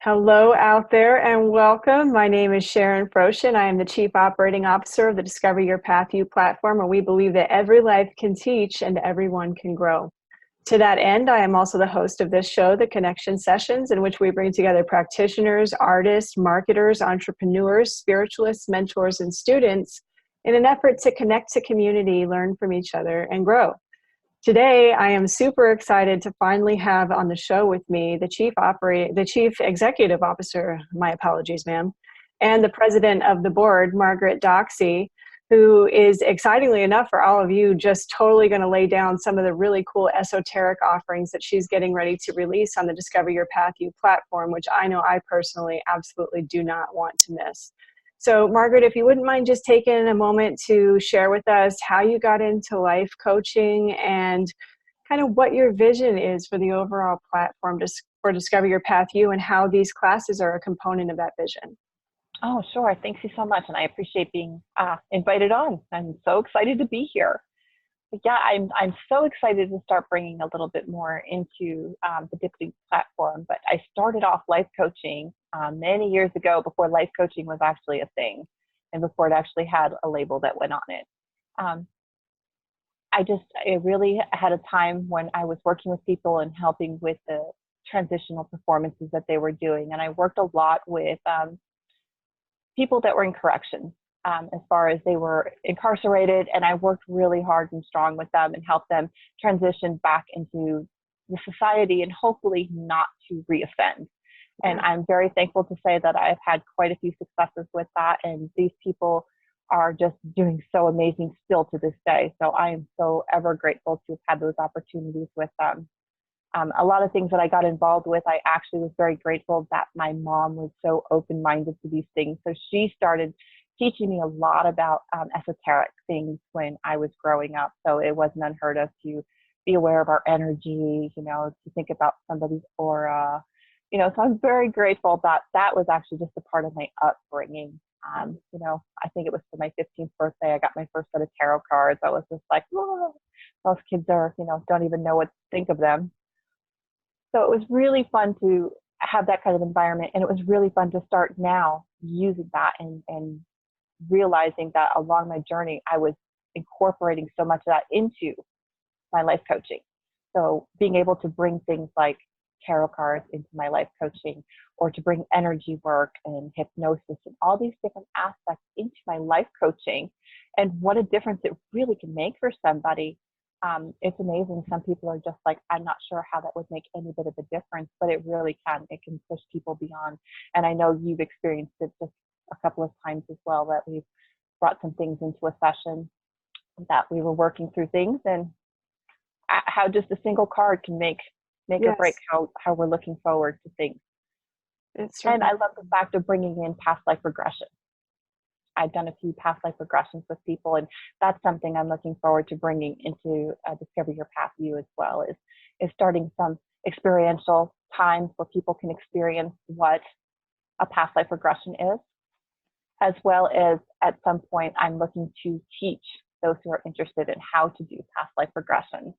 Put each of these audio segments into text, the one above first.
Hello out there and welcome. My name is Sharon Froshin. I am the Chief Operating Officer of the Discover Your Path U platform, where we believe that every life can teach and everyone can grow. To that end, I am also the host of this show, The Connection Sessions, in which we bring together practitioners, artists, marketers, entrepreneurs, spiritualists, mentors, and students in an effort to connect to community, learn from each other, and grow. Today, I am super excited to finally have on the show with me the Chief Executive Officer, my apologies, ma'am, and the President of the Board, Margaret Doxey, who is, excitingly enough for all of you, just totally going to lay down some of the really cool esoteric offerings that she's getting ready to release on the Discover Your Path U platform, which I know I personally absolutely do not want to miss. So Margaret, if you wouldn't mind just taking a moment to share with us how you got into life coaching and kind of what your vision is for the overall platform for Discover Your Path U and how these classes are a component of that vision. Oh, sure. Thank you so much. And I appreciate being invited on. I'm so excited to be here. But yeah, I'm so excited to start bringing a little bit more into the DYPU platform. But I started off life coaching many years ago, before life coaching was actually a thing and before it actually had a label that went on it. I really had a time when I was working with people and helping with the transitional performances that they were doing. And I worked a lot with people that were in corrections, as far as they were incarcerated, and I worked really hard and strong with them and helped them transition back into the society and hopefully not to reoffend. And I'm very thankful to say that I've had quite a few successes with that, and these people are just doing so amazing still to this day. So I am so ever grateful to have had those opportunities with them. A lot of things that I got involved with, I actually was very grateful that my mom was so open-minded to these things. So she started teaching me a lot about esoteric things when I was growing up. So it wasn't unheard of to be aware of our energy, to think about somebody's aura, so I'm very grateful that that was actually just a part of my upbringing. I think it was for my 15th birthday, I got my first set of tarot cards. I was just like, oh, those kids are, don't even know what to think of them. So it was really fun to have that kind of environment. And it was really fun to start now using that and realizing that along my journey, I was incorporating so much of that into my life coaching. So being able to bring things like tarot cards into my life coaching, or to bring energy work and hypnosis and all these different aspects into my life coaching, and what a difference it really can make for somebody. It's amazing. Some people are just like, I'm not sure how that would make any bit of a difference, but it really can. It can push people beyond. And I know you've experienced it just a couple of times as well, that we've brought some things into a session that we were working through things, and how just a single card can make yes. or break how we're looking forward to things. And I love the fact of bringing in past life regression. I've done a few past life regressions with people, and that's something I'm looking forward to bringing into Discover Your Path U as well, is starting some experiential times where people can experience what a past life regression is, as well as at some point I'm looking to teach those who are interested in how to do past life regression.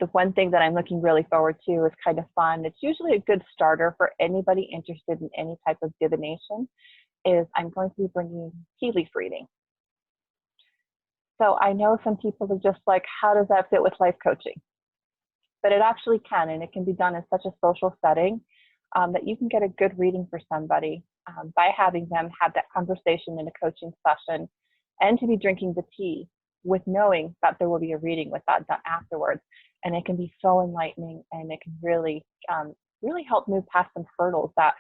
The one thing that I'm looking really forward to is kind of fun. It's usually a good starter for anybody interested in any type of divination, is I'm going to be bringing tea leaf reading. So I know some people are just like, how does that fit with life coaching? But it actually can, and it can be done in such a social setting that you can get a good reading for somebody by having them have that conversation in a coaching session, and to be drinking the tea with knowing that there will be a reading with that done afterwards. And it can be so enlightening, and it can really, really help move past some hurdles that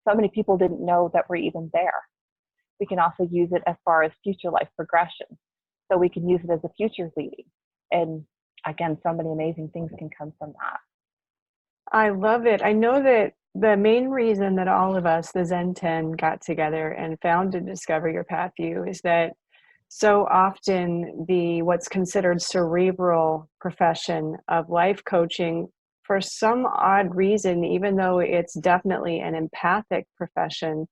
so many people didn't know that were even there. We can also use it as far as future life progression. So we can use it as a future leading. And again, so many amazing things can come from that. I love it. I know that the main reason that all of us, the Zen 10, got together and founded Discover Your Path U is that so often what's considered cerebral profession of life coaching, for some odd reason, even though it's definitely an empathic profession,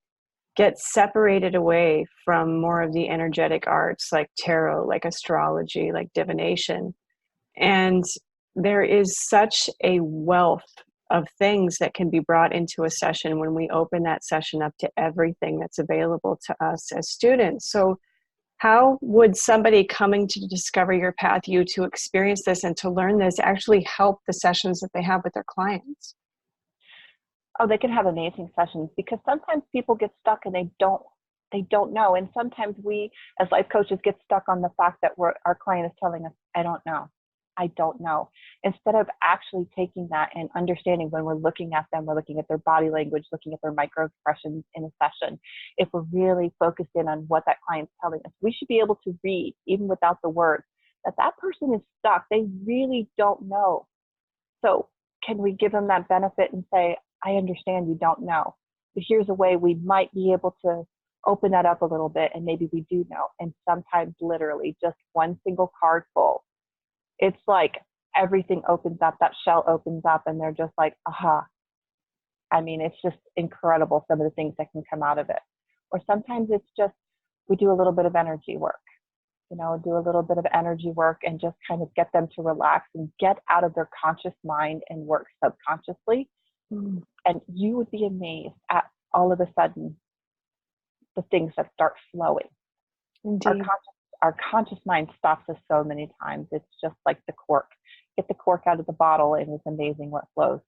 gets separated away from more of the energetic arts like tarot, like astrology, like divination. And there is such a wealth of things that can be brought into a session when we open that session up to everything that's available to us as students. So how would somebody coming to Discover Your Path You to experience this and to learn this actually help the sessions that they have with their clients? Oh, they can have amazing sessions, because sometimes people get stuck and they don't know. And sometimes we as life coaches get stuck on the fact that our client is telling us, I don't know. Instead of actually taking that and understanding, when we're looking at them, we're looking at their body language, looking at their micro expressions in a session. If we're really focused in on what that client's telling us, we should be able to read, even without the words, that person is stuck. They really don't know. So can we give them that benefit and say, I understand you don't know, but here's a way we might be able to open that up a little bit, and maybe we do know. And sometimes literally just one single card full, it's like everything opens up, that shell opens up, and they're just like, aha. I mean, it's just incredible, some of the things that can come out of it. Or sometimes it's just, we do a little bit of energy work, do a little bit of energy work and just kind of get them to relax and get out of their conscious mind and work subconsciously. And you would be amazed at all of a sudden the things that start flowing. Indeed. Our conscious mind stops us so many times. It's just like the cork. Get the cork out of the bottle and it's amazing what flows.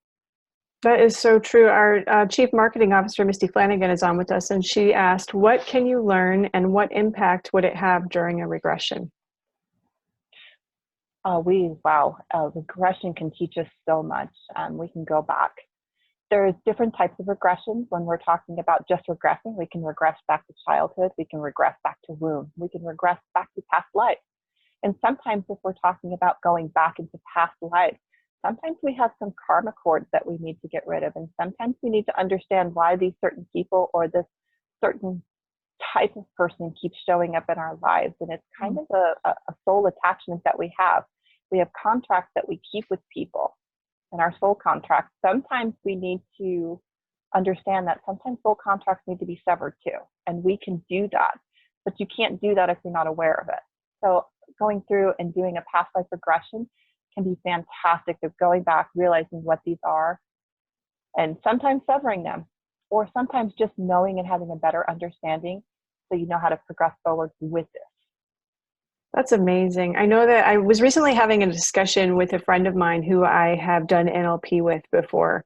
That is so true. Our Chief Marketing Officer, Misty Flanagan, is on with us, and she asked, what can you learn and what impact would it have during a regression? Regression can teach us so much. We can go back. There's different types of regressions. When we're talking about just regressing, we can regress back to childhood. We can regress back to womb. We can regress back to past life. And sometimes if we're talking about going back into past lives, sometimes we have some karma cords that we need to get rid of. And sometimes we need to understand why these certain people or this certain type of person keeps showing up in our lives. And it's kind of a soul attachment that we have. We have contracts that we keep with people. And our soul contracts, sometimes we need to understand that sometimes soul contracts need to be severed too. And we can do that, but you can't do that if you're not aware of it. So going through and doing a past life regression can be fantastic, of going back, realizing what these are, and sometimes severing them, or sometimes just knowing and having a better understanding so you know how to progress forward with this. That's amazing. I know that I was recently having a discussion with a friend of mine who I have done NLP with before.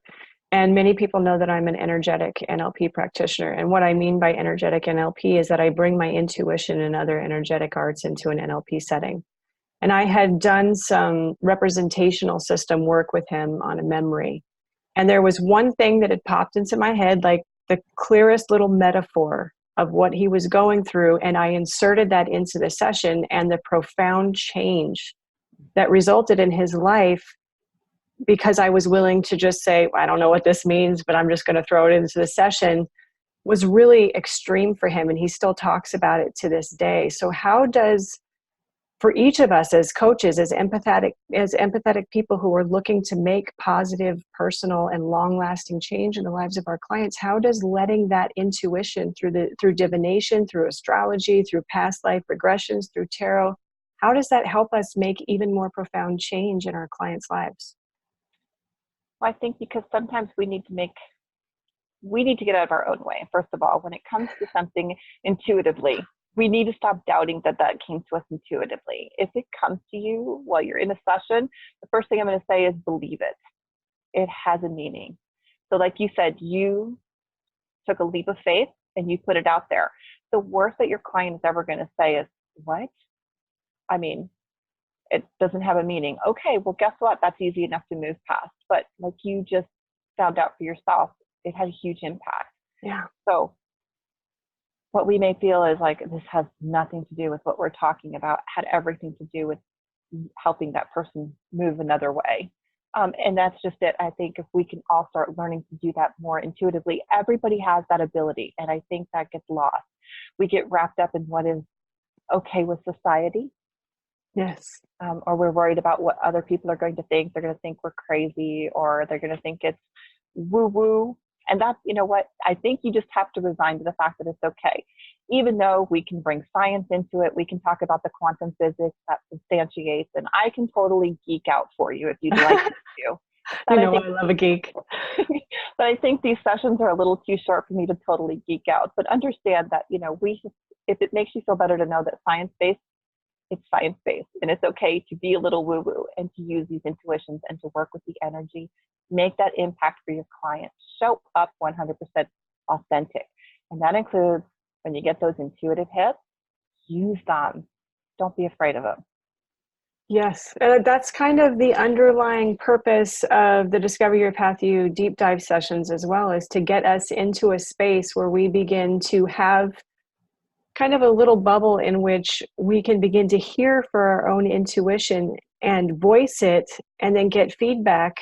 And many people know that I'm an energetic NLP practitioner. And what I mean by energetic NLP is that I bring my intuition and other energetic arts into an NLP setting. And I had done some representational system work with him on a memory. And there was one thing that had popped into my head, like the clearest little metaphor of what he was going through. And I inserted that into the session, and the profound change that resulted in his life, because I was willing to just say, I don't know what this means, but I'm just going to throw it into the session, was really extreme for him. And he still talks about it to this day. So how does, for each of us as coaches, as empathetic people who are looking to make positive, personal, and long-lasting change in the lives of our clients, how does letting that intuition through divination, through astrology, through past life regressions, through tarot, how does that help us make even more profound change in our clients' lives? Well, I think because sometimes we need to get out of our own way. First of all, when it comes to something intuitively, we need to stop doubting that came to us intuitively. If it comes to you while you're in a session, the first thing I'm going to say is believe it. It has a meaning. So like you said, you took a leap of faith and you put it out there. The worst that your client is ever going to say is, what? I mean, it doesn't have a meaning. Okay, well, guess what? That's easy enough to move past. But like you just found out for yourself, it had a huge impact. Yeah. So what we may feel is like, this has nothing to do with what we're talking about, had everything to do with helping that person move another way. And that's just it. I think if we can all start learning to do that more intuitively, everybody has that ability. And I think that gets lost. We get wrapped up in what is okay with society. Yes. Or we're worried about what other people are going to think. They're going to think we're crazy, or they're going to think it's woo-woo. And that's, you know what, I think you just have to resign to the fact that it's okay. Even though we can bring science into it, we can talk about the quantum physics that substantiates, and I can totally geek out for you if you'd like me to. But I I think, love a geek. but I think these sessions are a little too short for me to totally geek out. But understand that, if it makes you feel better to know that science-based, it's science-based, and it's okay to be a little woo-woo and to use these intuitions and to work with the energy, make that impact for your client, show up 100% authentic. And that includes when you get those intuitive hits, use them. Don't be afraid of them. Yes, that's kind of the underlying purpose of the Discover Your Path You deep dive sessions as well, is to get us into a space where we begin to have kind of a little bubble in which we can begin to hear for our own intuition and voice it, and then get feedback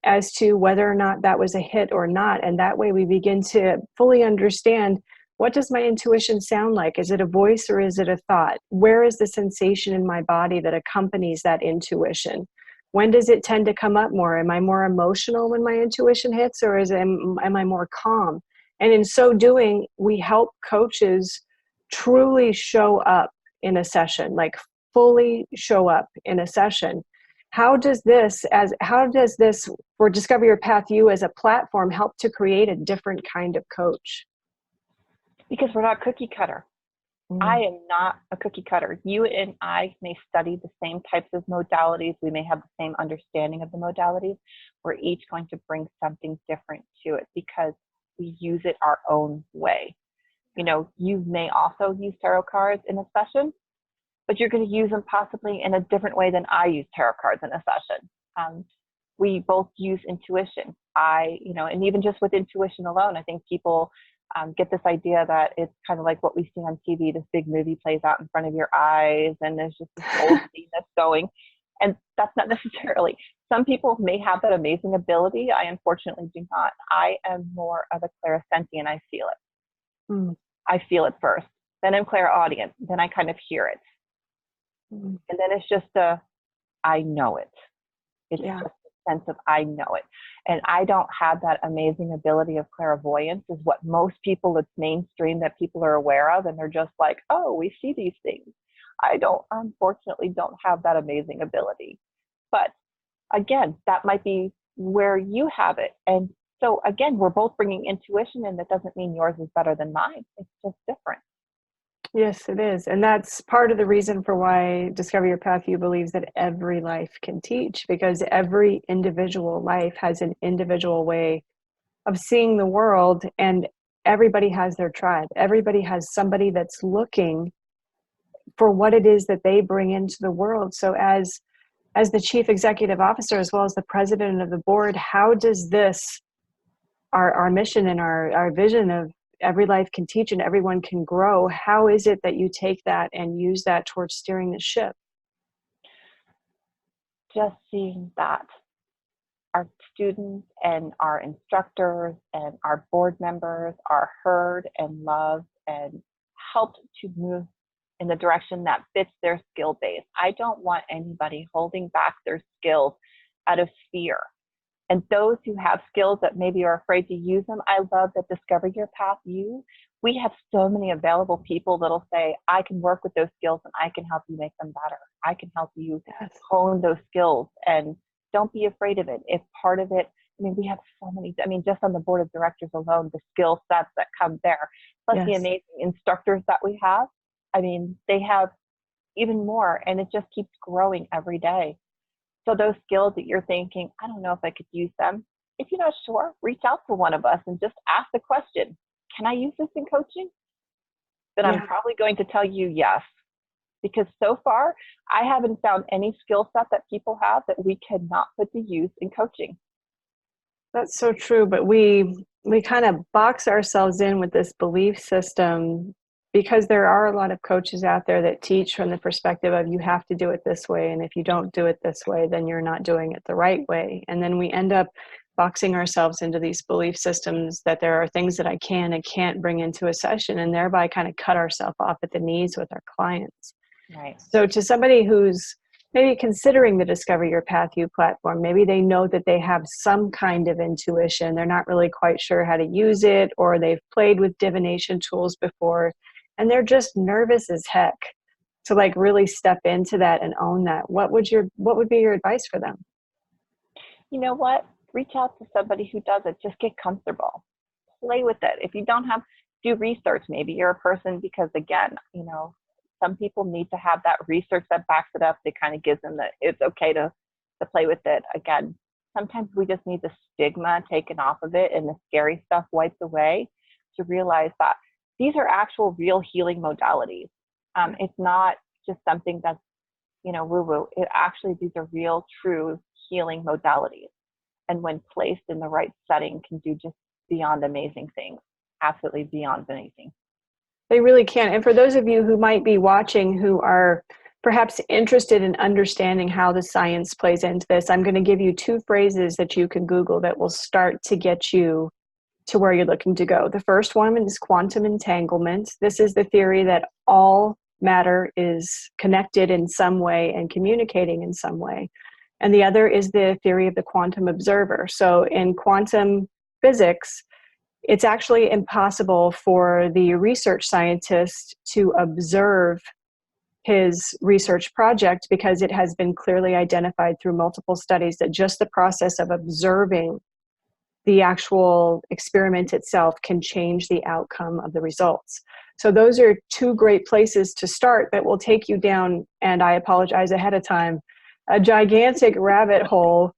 as to whether or not that was a hit or not. And that way we begin to fully understand, what does my intuition sound like? Is it a voice or is it a thought? Where is the sensation in my body that accompanies that intuition? When does it tend to come up more? Am I more emotional when my intuition hits, or am I more calm? And in so doing, we help coaches truly show up in a session, like fully show up in a session. How does this for Discover Your Path You as a platform help to create a different kind of coach? Because we're not cookie cutter. I am not a cookie cutter. You and I may study the same types of modalities. We may have the same understanding of the modalities. We're each going to bring something different to it because we use it our own way. You may also use tarot cards in a session, but you're going to use them possibly in a different way than I use tarot cards in a session. We both use intuition. And even just with intuition alone, I think people get this idea that it's kind of like what we see on TV. This big movie plays out in front of your eyes, and there's just this whole scene that's going. And that's not necessarily. Some people may have that amazing ability. I unfortunately do not. I am more of a clairsentient. I feel it. I feel it first. Then I'm clairaudient. Then I kind of hear it. And then it's just I know it. It's just a sense of I know it. And I don't have that amazing ability of clairvoyance, is what most people, it's mainstream that people are aware of. And they're just like, oh, we see these things. I unfortunately don't have that amazing ability. But again, that might be where you have it. And so again, we're both bringing intuition, and that doesn't mean yours is better than mine. It's just different. Yes, it is. And that's part of the reason for why Discover Your Path You believes that every life can teach, because every individual life has an individual way of seeing the world, and everybody has their tribe. Everybody has somebody that's looking for what it is that they bring into the world. So as the chief executive officer, as well as the president of the board, how does this, our mission and our vision of every life can teach and everyone can grow, how is it that you take that and use that towards steering the ship? Just seeing that our students and our instructors and our board members are heard and loved and helped to move in the direction that fits their skill base. I don't want anybody holding back their skills out of fear. And those who have skills that maybe are afraid to use them, I love that Discover Your Path You. We have so many available people that'll say, I can work with those skills and I can help you make them better. I can help you hone those skills, and don't be afraid of it. If part of it, we have so many, just on the board of directors alone, the skill sets that come there, plus the amazing instructors that we have. They have even more, and it just keeps growing every day. So those skills that you're thinking, I don't know if I could use them. If you're not sure, reach out to one of us and just ask the question, can I use this in coaching? Then I'm probably going to tell you yes. Because so far, I haven't found any skill set that people have that we cannot put to use in coaching. That's so true. But we kind of box ourselves in with this belief system, because there are a lot of coaches out there that teach from the perspective of, you have to do it this way. And if you don't do it this way, then you're not doing it the right way. And then we end up boxing ourselves into these belief systems that there are things that I can and can't bring into a session, and thereby kind of cut ourselves off at the knees with our clients. Right. So to somebody who's maybe considering the Discover Your Path You platform, maybe they know that they have some kind of intuition. They're not really quite sure how to use it, or they've played with divination tools before, and they're just nervous as heck to really step into that and own that. What would be your advice for them? you know what? Reach out to somebody who does it. Just get comfortable. Play with it. If you don't have, do research. Maybe you're a person, because again, you know, some people need to have that research that backs it up. That kind of gives them that it's okay to play with it. Again, sometimes we just need the stigma taken off of it and the scary stuff wiped away to realize that these are actual real healing modalities. It's not just something that's, you know, woo-woo. It actually, these are real, true healing modalities. And when placed in the right setting, can do just beyond amazing things. Absolutely beyond amazing. They really can. And for those of you who might be watching who are perhaps interested in understanding how the science plays into this, I'm going to give you 2 phrases that you can Google that will start to get you to where you're looking to go. The first one is quantum entanglement. This is the theory that all matter is connected in some way and communicating in some way. And the other is the theory of the quantum observer. So in quantum physics, it's actually impossible for the research scientist to observe his research project, because it has been clearly identified through multiple studies that just the process of observing the actual experiment itself can change the outcome of the results. So those are 2 great places to start that will take you down, and I apologize ahead of time, a gigantic rabbit hole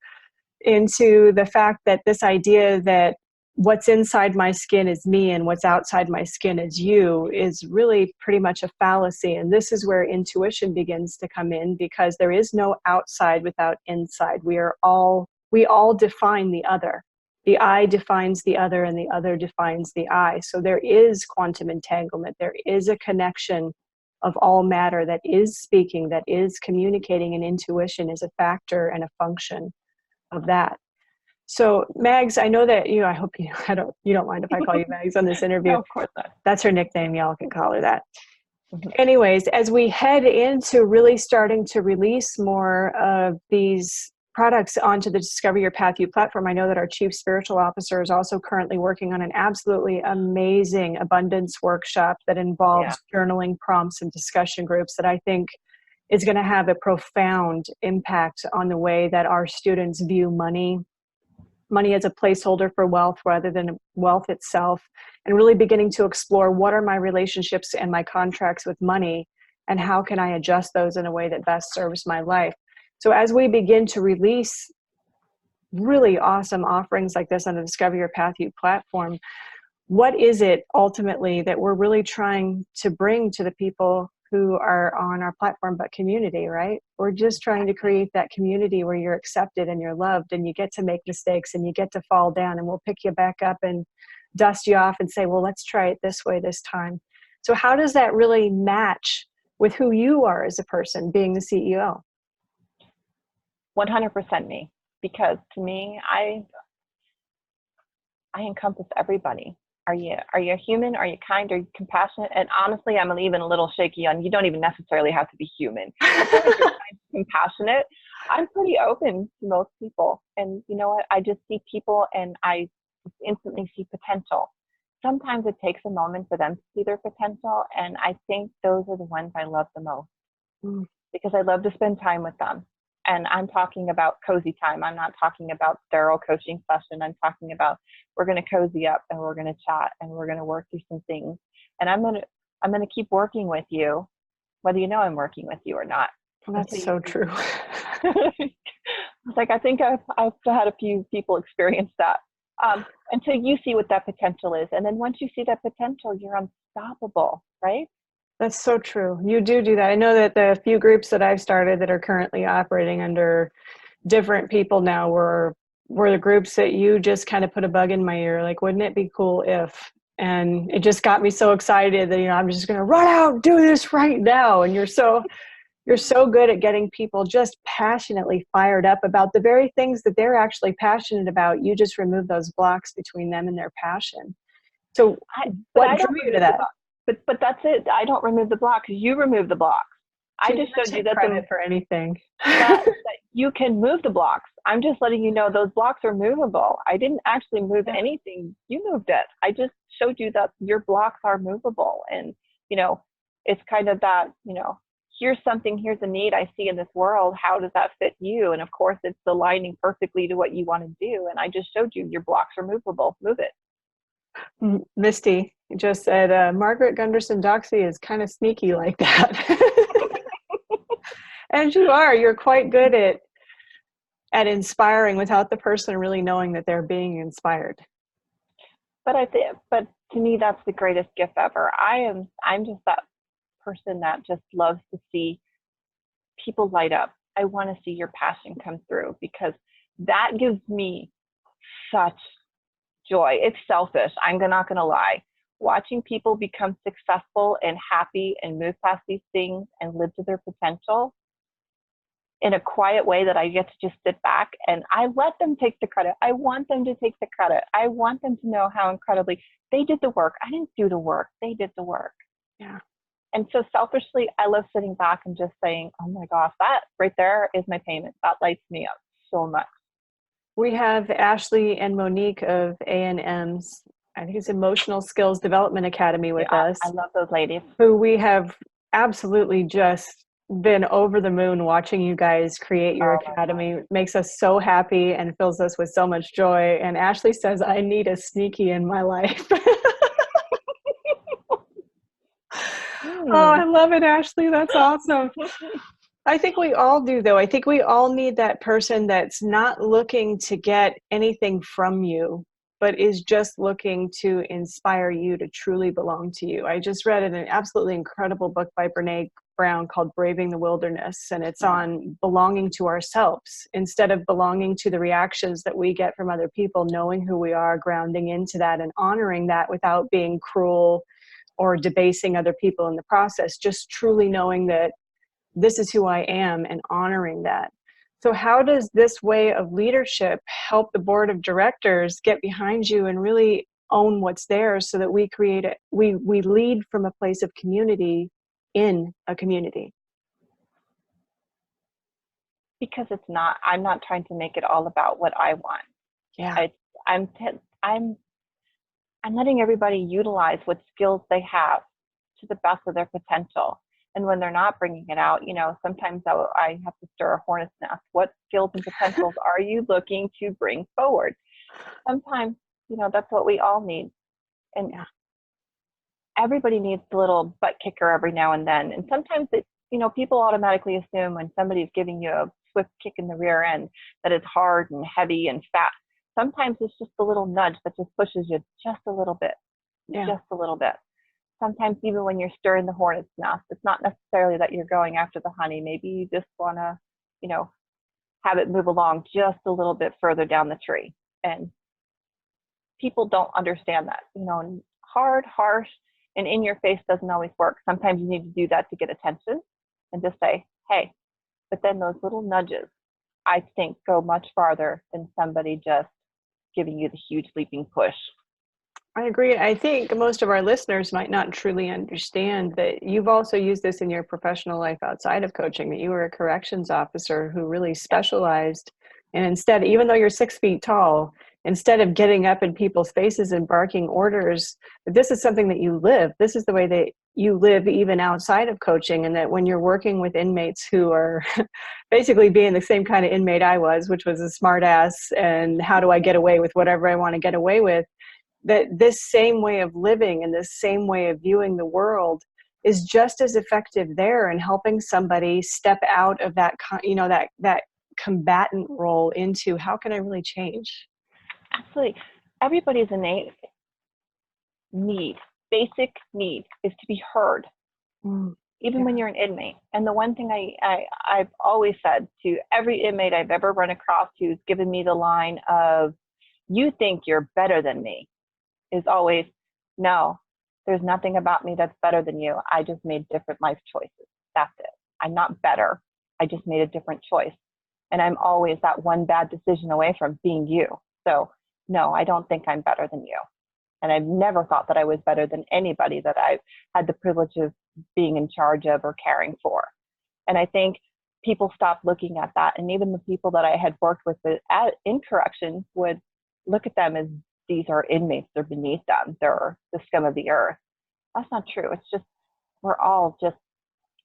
into the fact that this idea that what's inside my skin is me and what's outside my skin is you is really pretty much a fallacy. And this is where intuition begins to come in, because there is no outside without inside. We all define the other. The I defines the other, and the other defines the I. So there is quantum entanglement. There is a connection of all matter that is speaking, that is communicating, and intuition is a factor and a function of that. So Mags, I know that I hope you don't mind if I call you Mags on this interview. No, of course not. That's her nickname. Y'all can call her that. Anyways, as we head into really starting to release more of these products onto the Discover Your PathU platform, I know that our Chief Spiritual Officer is also currently working on an absolutely amazing abundance workshop that involves journaling prompts and discussion groups that I think is going to have a profound impact on the way that our students view money as a placeholder for wealth rather than wealth itself, and really beginning to explore what are my relationships and my contracts with money, and how can I adjust those in a way that best serves my life. So as we begin to release really awesome offerings like this on the Discover Your PathU platform, what is it ultimately that we're really trying to bring to the people who are on our platform, but community, right? We're just trying to create that community where you're accepted and you're loved, and you get to make mistakes and you get to fall down, and we'll pick you back up and dust you off and say, well, let's try it this way this time. So how does that really match with who you are as a person, being the CEO? 100% me, because to me, I encompass everybody. Are you a human? Are you kind? Are you compassionate? And honestly, I'm even a little shaky on, you don't even necessarily have to be human. As long as you're kind, compassionate, I'm pretty open to most people. And you know what? I just see people and I instantly see potential. Sometimes it takes a moment for them to see their potential. And I think those are the ones I love the most, because I love to spend time with them. And I'm talking about cozy time. I'm not talking about sterile coaching session. I'm talking about, we're going to cozy up and we're going to chat and we're going to work through some things. And I'm going to keep working with you, whether you know I'm working with you or not. Well, that's so true. It's like, I think I've had a few people experience that. Until you see what that potential is. And then once you see that potential, you're unstoppable, right? That's so true. You do that. I know that the few groups that I've started that are currently operating under different people now were the groups that you just kind of put a bug in my ear. Like, wouldn't it be cool if? And it just got me so excited that, I'm just going to run out, do this right now. And you're so good at getting people just passionately fired up about the very things that they're actually passionate about. You just remove those blocks between them and their passion. So what drew you to that? But that's it. I don't remove the blocks. You remove the blocks. I just showed you that credit for anything. that you can move the blocks. I'm just letting you know those blocks are movable. I didn't actually move anything. You moved it. I just showed you that your blocks are movable. And, it's kind of that, here's a need I see in this world. How does that fit you? And of course, it's aligning perfectly to what you want to do. And I just showed you your blocks are movable. Move it. Misty just said, Margaret Gunderson Doxey is kind of sneaky like that. And you're quite good at inspiring without the person really knowing that they're being inspired. But but to me, that's the greatest gift ever. I'm just that person that just loves to see people light up. I want to see your passion come through, because that gives me such joy. It's selfish. I'm not going to lie. Watching people become successful and happy and move past these things and live to their potential in a quiet way that I get to just sit back and I let them take the credit. I want them to take the credit. I want them to know how incredibly they did the work. I didn't do the work. They did the work. Yeah. And so selfishly, I love sitting back and just saying, oh my gosh, that right there is my payment. That lights me up so much. We have Ashley and Monique of A&M's, I think it's Emotional Skills Development Academy with us. I love those ladies. Who we have absolutely just been over the moon watching you guys create your academy. It makes us so happy and fills us with so much joy. And Ashley says, I need a sneaky in my life. Oh, I love it, Ashley. That's awesome. I think we all do, though. I think we all need that person that's not looking to get anything from you, but is just looking to inspire you to truly belong to you. I just read an absolutely incredible book by Brene Brown called Braving the Wilderness, and it's on belonging to ourselves instead of belonging to the reactions that we get from other people, knowing who we are, grounding into that and honoring that without being cruel or debasing other people in the process, just truly knowing that this is who I am and honoring that. So how does this way of leadership help the board of directors get behind you and really own what's theirs so that we create it? We lead from a place of community in a community. Because I'm not trying to make it all about what I want. Yeah. I'm letting everybody utilize what skills they have to the best of their potential. And when they're not bringing it out, sometimes I have to stir a hornet's nest. What skills and potentials are you looking to bring forward? Sometimes, that's what we all need. And everybody needs a little butt kicker every now and then. And sometimes people automatically assume when somebody's giving you a swift kick in the rear end that it's hard and heavy and fat. Sometimes it's just a little nudge that just pushes you just a little bit, just a little bit. Sometimes even when you're stirring the hornet's nest, it's not necessarily that you're going after the honey. Maybe you just want to, have it move along just a little bit further down the tree. And people don't understand that, hard, harsh, and in your face doesn't always work. Sometimes you need to do that to get attention and just say, hey, but then those little nudges, I think, go much farther than somebody just giving you the huge leaping push. I agree. I think most of our listeners might not truly understand that you've also used this in your professional life outside of coaching, that you were a corrections officer who really specialized. And instead, even though you're 6 feet tall, instead of getting up in people's faces and barking orders, this is something that you live. This is the way that you live even outside of coaching. And that when you're working with inmates who are basically being the same kind of inmate I was, which was a smart ass, and how do I get away with whatever I want to get away with, that this same way of living and this same way of viewing the world is just as effective there in helping somebody step out of that, that combatant role into how can I really change? Absolutely. Everybody's innate basic need is to be heard, even when you're an inmate. And the one thing I've always said to every inmate I've ever run across who's given me the line of, you think you're better than me, is always, no, there's nothing about me that's better than you. I just made different life choices. That's it. I'm not better. I just made a different choice. And I'm always that one bad decision away from being you. So no, I don't think I'm better than you. And I've never thought that I was better than anybody that I've had the privilege of being in charge of or caring for. And I think people stopped looking at that. And even the people that I had worked with in corrections would look at them as, these are inmates, they're beneath them, they're the scum of the earth. That's not true. It's just, we're all just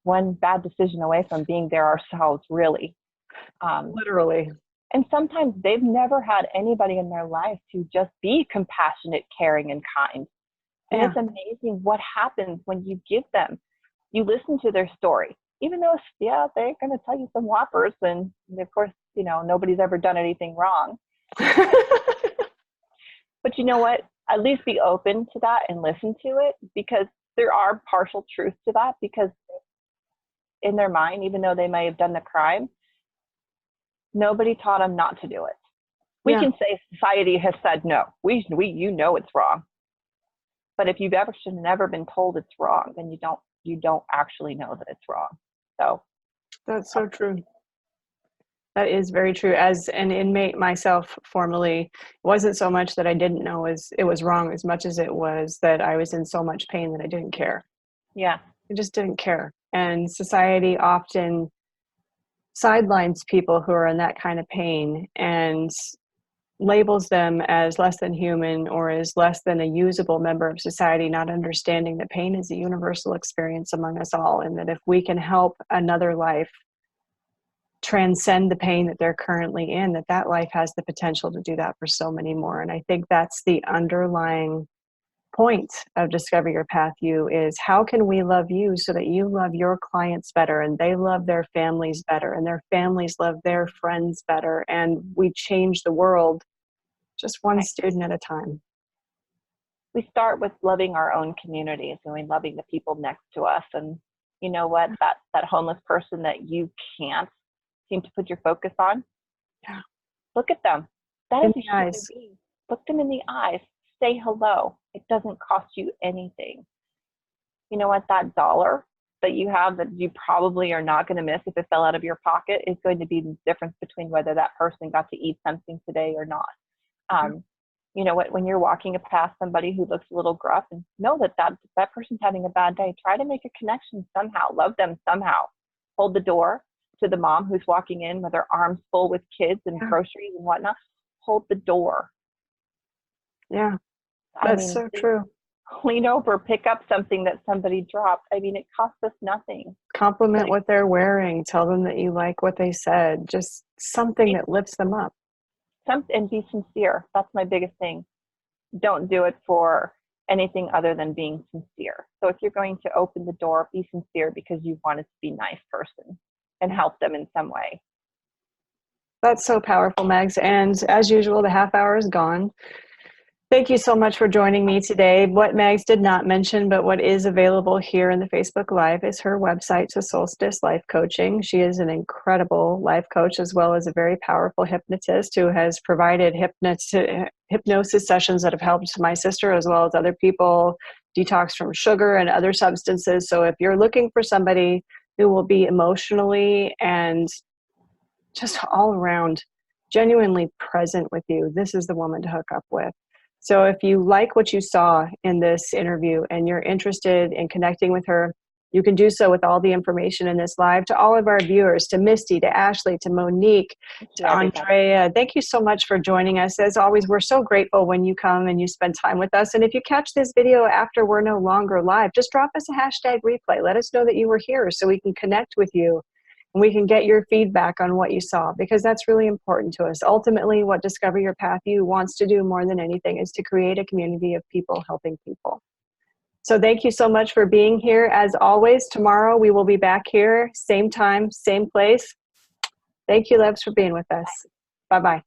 one bad decision away from being there ourselves, really. Literally. And sometimes they've never had anybody in their life to just be compassionate, caring, and kind. And it's amazing what happens when you give them, you listen to their story, even though, yeah, they're going to tell you some whoppers. And of course, you know, nobody's ever done anything wrong. But you know what? At least be open to that and listen to it, because there are partial truths to that, because in their mind, even though they may have done the crime, nobody taught them not to do it. We can say society has said no. You know it's wrong. But if you've never been told it's wrong, then you don't actually know that it's wrong. So that's so true. That is very true. As an inmate myself, formerly, it wasn't so much that I didn't know it was wrong as much as it was that I was in so much pain that I didn't care. Yeah. I just didn't care. And society often sidelines people who are in that kind of pain and labels them as less than human or as less than a usable member of society, not understanding that pain is a universal experience among us all, and that if we can help another life transcend the pain that they're currently in, that life has the potential to do that for so many more. And I think that's the underlying point of Discover Your Path You, is how can we love you so that you love your clients better, and they love their families better, and their families love their friends better, and we change the world just one student at a time. We start with loving our own communities and loving the people next to us. And you know what? That homeless person that you can't seem to put your focus on, look at them. That is a human being. Look them in the eyes. Say hello. It doesn't cost you anything. You know what? That $1 that you have that you probably are not going to miss if it fell out of your pocket is going to be the difference between whether that person got to eat something today or not. You know what? When you're walking past somebody who looks a little gruff, and know that person's having a bad day, try to make a connection somehow. Love them somehow. Hold the door to the mom who's walking in with her arms full with kids and groceries and whatnot. Hold the door. Yeah, that's so true. Lean over, pick up something that somebody dropped. I mean, it costs us nothing. Compliment what they're wearing. Tell them that you like what they said. Just something that lifts them up. And be sincere. That's my biggest thing. Don't do it for anything other than being sincere. So if you're going to open the door, be sincere because you want it to be a nice person and help them in some way. That's so powerful, Megs. And as usual, the half hour is gone. Thank you so much for joining me today. What Megs did not mention, but what is available here in the Facebook Live, is her website to Soulstice Life Coaching. She is an incredible life coach, as well as a very powerful hypnotist who has provided hypnosis sessions that have helped my sister, as well as other people, detox from sugar and other substances. So if you're looking for somebody who will be emotionally and just all around genuinely present with you, this is the woman to hook up with. So if you like what you saw in this interview and you're interested in connecting with her, you can do so with all the information in this live. To all of our viewers, to Misty, to Ashley, to Monique, to Andrea, thank you so much for joining us. As always, we're so grateful when you come and you spend time with us. And if you catch this video after we're no longer live, just drop us a hashtag replay. Let us know that you were here so we can connect with you. And we can get your feedback on what you saw, because that's really important to us. Ultimately, what Discover Your Path You wants to do more than anything is to create a community of people helping people. So thank you so much for being here. As always, tomorrow we will be back here, same time, same place. Thank you, loves, for being with us. Bye-bye.